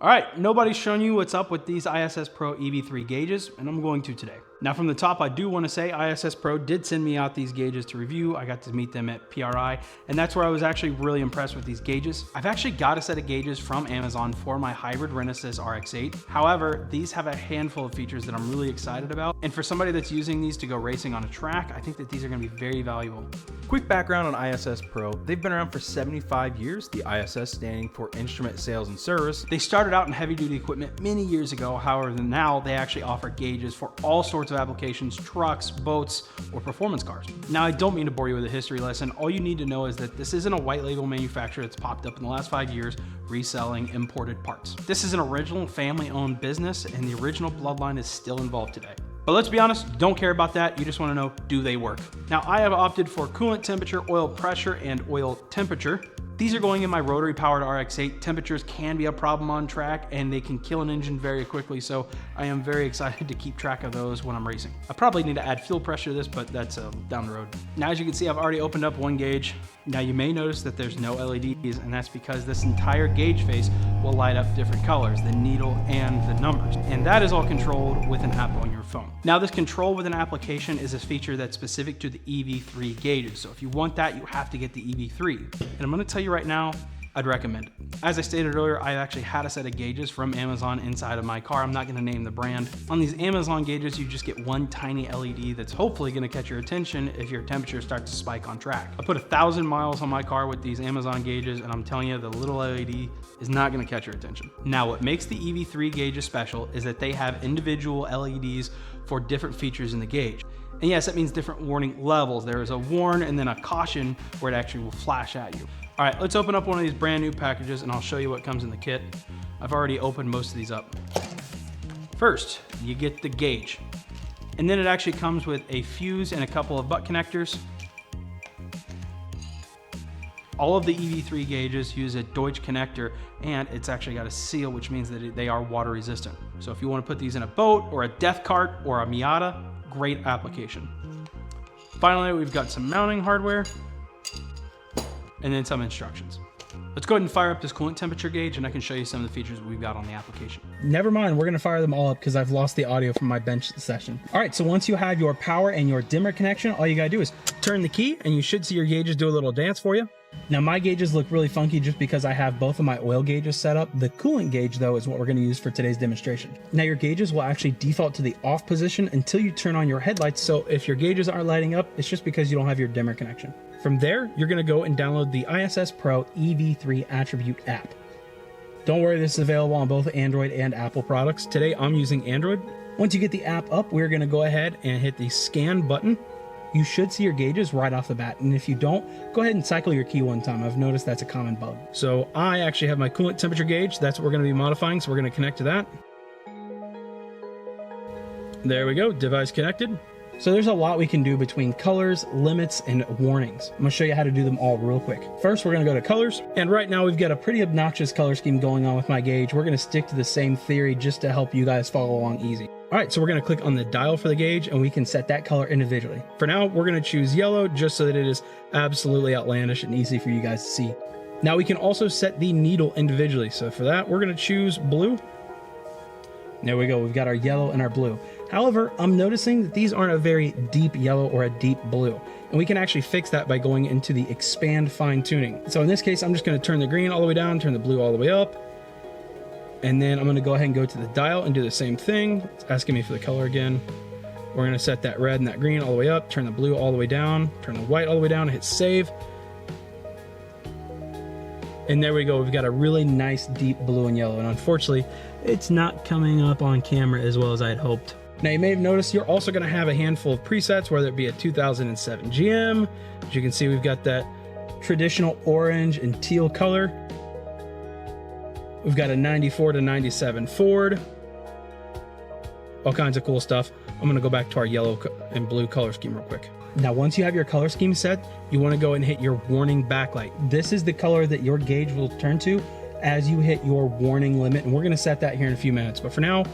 All right, nobody's shown you what's up with these ISS Pro EV3 gauges, and I'm going to today. Now from the top, I do want to say ISS Pro did send me out these gauges to review. I got to meet them at PRI, and that's where I was actually really impressed with these gauges. I've actually got a set of gauges from Amazon for my hybrid Renesas RX-8. However, these have a handful of features that I'm really excited about. And for somebody that's using these to go racing on a track, I think that these are going to be very valuable. Quick background on ISS Pro. They've been around for 75 years, the ISS standing for Instrument Sales and Service. They started out in heavy duty equipment many years ago. However, now they actually offer gauges for all sorts of applications, trucks, boats, or performance cars. Now, I don't mean to bore you with a history lesson. All you need to know is that this isn't a white label manufacturer that's popped up in the last 5 years reselling imported parts. This is an original family-owned business, and the original bloodline is still involved today. But let's be honest, don't care about that. You just want to know, do they work? Now, I have opted for coolant temperature, oil pressure, and oil temperature. These are going in my rotary powered RX-8. Temperatures can be a problem on track and they can kill an engine very quickly, so I am very excited to keep track of those when I'm racing. I probably need to add fuel pressure to this, but that's down the road. Now, as you can see, I've already opened up one gauge. Now you may notice that there's no LEDs, and that's because this entire gauge face will light up different colors, the needle and the numbers. And that is all controlled with an app on your phone. Now, this control with an application is a feature that's specific to the EV3 gauges. So if you want that, you have to get the EV3. And I'm gonna tell you right now, I'd recommend it. As I stated earlier, I actually had a set of gauges from Amazon inside of my car. I'm not gonna name the brand. On these Amazon gauges, you just get one tiny LED that's hopefully gonna catch your attention if your temperature starts to spike on track. I put 1,000 miles on my car with these Amazon gauges, and I'm telling you, the little LED is not gonna catch your attention. Now, what makes the EV3 gauges special is that they have individual LEDs for different features in the gauge. And yes, that means different warning levels. There is a warn and then a caution where it actually will flash at you. All right, let's open up one of these brand new packages and I'll show you what comes in the kit. I've already opened most of these up. First, you get the gauge. And then it actually comes with a fuse and a couple of butt connectors. All of the EV3 gauges use a Deutsch connector, and it's actually got a seal, which means that they are water resistant. So if you want to put these in a boat or a death cart or a Miata, great application. Finally, we've got some mounting hardware and then some instructions. Let's go ahead and fire up this coolant temperature gauge and I can show you some of the features we've got on the application. Never mind, we're gonna fire them all up because I've lost the audio from my bench session. All right, so once you have your power and your dimmer connection, all you gotta do is turn the key and you should see your gauges do a little dance for you. Now, my gauges look really funky just because I have both of my oil gauges set up. The coolant gauge, though, is what we're going to use for today's demonstration. Now, your gauges will actually default to the off position until you turn on your headlights, so if your gauges aren't lighting up, it's just because you don't have your dimmer connection. From there, you're going to go and download the ISS Pro EV3 Attribute app. Don't worry, this is available on both Android and Apple products. Today, I'm using Android. Once you get the app up, we're going to go ahead and hit the scan button. You should see your gauges right off the bat, and if you don't, go ahead and cycle your key one time. I've noticed that's a common bug. So I actually have my coolant temperature gauge. That's what we're going to be modifying, so we're going to connect to that. There we go, device connected. So there's a lot we can do between colors, limits, and warnings. I'm going to show you how to do them all real quick. First, we're going to go to colors, and right now we've got a pretty obnoxious color scheme going on with my gauge. We're going to stick to the same theory just to help you guys follow along easy. All right, so we're gonna click on the dial for the gauge and we can set that color individually. For now, we're gonna choose yellow just so that it is absolutely outlandish and easy for you guys to see. Now we can also set the needle individually. So for that, we're gonna choose blue. There we go, we've got our yellow and our blue. However, I'm noticing that these aren't a very deep yellow or a deep blue. And we can actually fix that by going into the expand fine tuning. So in this case, I'm just gonna turn the green all the way down, turn the blue all the way up. And then I'm gonna go ahead and go to the dial and do the same thing. It's asking me for the color again. We're gonna set that red and that green all the way up, turn the blue all the way down, turn the white all the way down, hit save. And there we go, we've got a really nice deep blue and yellow. And unfortunately, it's not coming up on camera as well as I had hoped. Now you may have noticed you're also gonna have a handful of presets, whether it be a 2007 GM. As you can see, we've got that traditional orange and teal color. We've got a 94 to 97 Ford. All kinds of cool stuff. I'm gonna go back to our yellow and blue color scheme real quick. Now, once you have your color scheme set, you wanna go and hit your warning backlight. This is the color that your gauge will turn to as you hit your warning limit, and we're gonna set that here in a few minutes. But for now,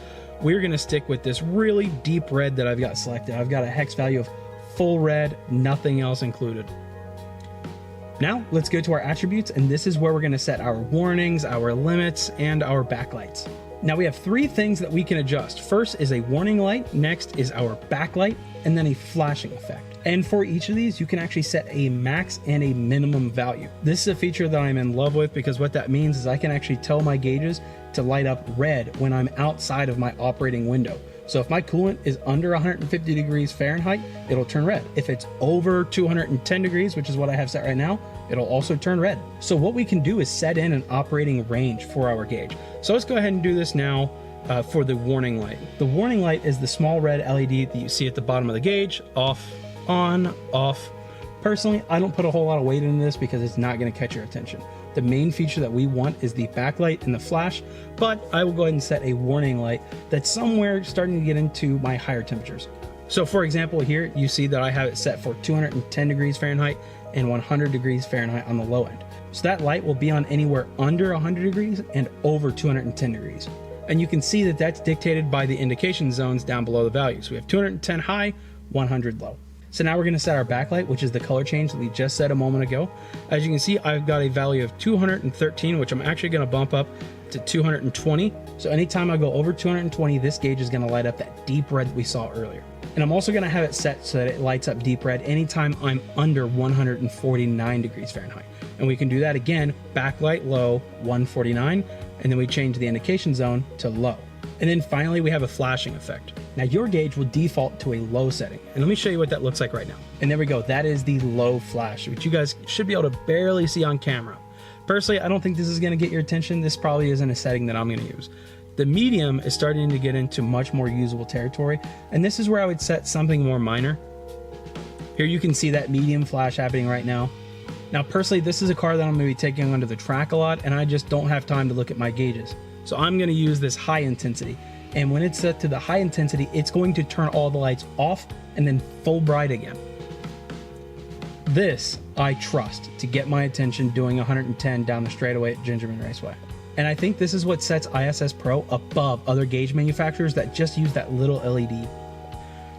we're gonna stick with this really deep red that I've got selected. I've got a hex value of full red, nothing else included. Now let's go to our attributes, and this is where we're going to set our warnings, our limits, and our backlights. Now we have 3 things that we can adjust. First is a warning light, next is our backlight, and then a flashing effect. And for each of these, you can actually set a max and a minimum value. This is a feature that I'm in love with, because what that means is I can actually tell my gauges to light up red when I'm outside of my operating window. So if my coolant is under 150 degrees Fahrenheit, it'll turn red. If it's over 210 degrees, which is what I have set right now, it'll also turn red. So what we can do is set in an operating range for our gauge. So let's go ahead and do this now for the warning light. The warning light is the small red LED that you see at the bottom of the gauge. Off, on, off. Personally, I don't put a whole lot of weight into this because it's not going to catch your attention. The main feature that we want is the backlight and the flash, but I will go ahead and set a warning light that's somewhere starting to get into my higher temperatures. So for example, here you see that I have it set for 210 degrees Fahrenheit and 100 degrees Fahrenheit on the low end. So that light will be on anywhere under 100 degrees and over 210 degrees. And you can see that that's dictated by the indication zones down below the values. We have 210 high, 100 low. So now we're going to set our backlight, which is the color change that we just set a moment ago. As you can see, I've got a value of 213, which I'm actually going to bump up to 220. So anytime I go over 220, this gauge is going to light up that deep red that we saw earlier. And I'm also going to have it set so that it lights up deep red anytime I'm under 149 degrees Fahrenheit. And we can do that again, backlight low, 149, and then we change the indication zone to low. And then finally, we have a flashing effect. Now your gauge will default to a low setting. And let me show you what that looks like right now. And there we go. That is the low flash, which you guys should be able to barely see on camera. Personally, I don't think this is going to get your attention. This probably isn't a setting that I'm going to use. The medium is starting to get into much more usable territory. And this is where I would set something more minor. Here you can see that medium flash happening right now. Now, personally, this is a car that I'm going to be taking onto the track a lot, and I just don't have time to look at my gauges. So I'm going to use this high intensity. And when it's set to the high intensity, it's going to turn all the lights off and then full bright again. This I trust to get my attention doing 110 down the straightaway at Gingerman Raceway. And I think this is what sets ISS Pro above other gauge manufacturers that just use that little LED.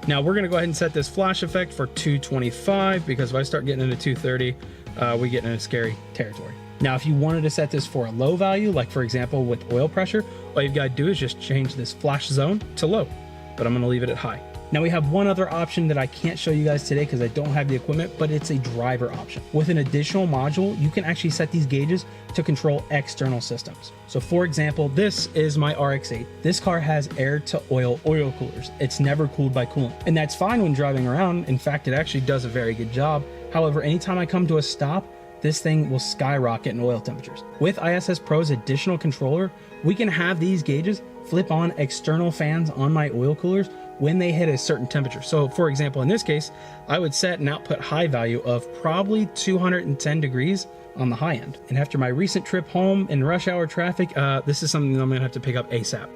Now we're going to go ahead and set this flash effect for 225, because if I start getting into 230, we get into scary territory. Now, if you wanted to set this for a low value, like for example with oil pressure, all you've got to do is just change this flash zone to low, but I'm going to leave it at high. Now we have one other option that I can't show you guys today because I don't have the equipment, but it's a driver option. With an additional module, you can actually set these gauges to control external systems. So for example, this is my RX-8. This car has air to oil coolers. It's never cooled by coolant, and that's fine when driving around. In fact, it actually does a very good job. However, anytime I come to a stop, this thing will skyrocket in oil temperatures. With ISS Pro's additional controller, we can have these gauges flip on external fans on my oil coolers when they hit a certain temperature. So for example, in this case, I would set an output high value of probably 210 degrees on the high end. And after my recent trip home in rush hour traffic, this is something that I'm gonna have to pick up ASAP.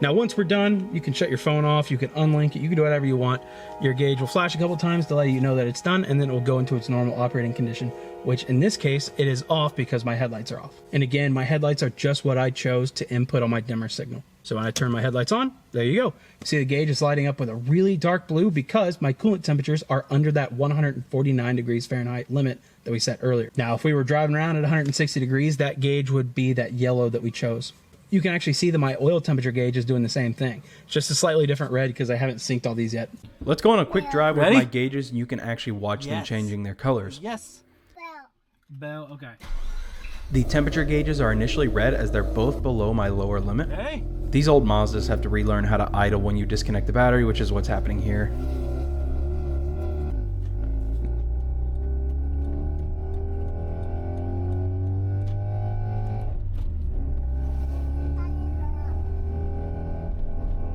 Now, once we're done, you can shut your phone off, you can unlink it, you can do whatever you want. Your gauge will flash a couple times to let you know that it's done, and then it will go into its normal operating condition, which in this case, it is off because my headlights are off. And again, my headlights are just what I chose to input on my dimmer signal. So when I turn my headlights on, there you go. You see the gauge is lighting up with a really dark blue because my coolant temperatures are under that 149 degrees Fahrenheit limit that we set earlier. Now, if we were driving around at 160 degrees, that gauge would be that yellow that we chose. You can actually see that my oil temperature gauge is doing the same thing. It's just a slightly different red because I haven't synced all these yet. Let's go on a quick drive Ready? with my gauges, and you can actually watch them changing their colors. Yes. Bell, okay. The temperature gauges are initially red as they're both below my lower limit. Hey. These old Mazdas have to relearn how to idle when you disconnect the battery, which is what's happening here.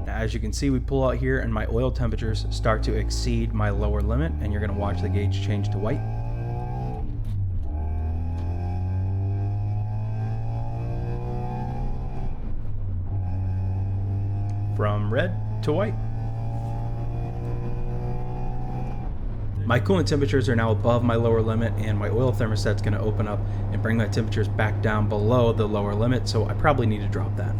As you can see, we pull out here and my oil temperatures start to exceed my lower limit, and you're going to watch the gauge change to white. From red to white. My coolant temperatures are now above my lower limit, and my oil thermostat's going to open up and bring my temperatures back down below the lower limit, so I probably need to drop that.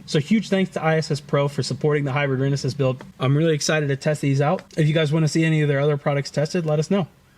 So huge thanks to ISS Pro for supporting the hybrid rear assist build. I'm really excited to test these out. If you guys want to see any of their other products tested, let us know.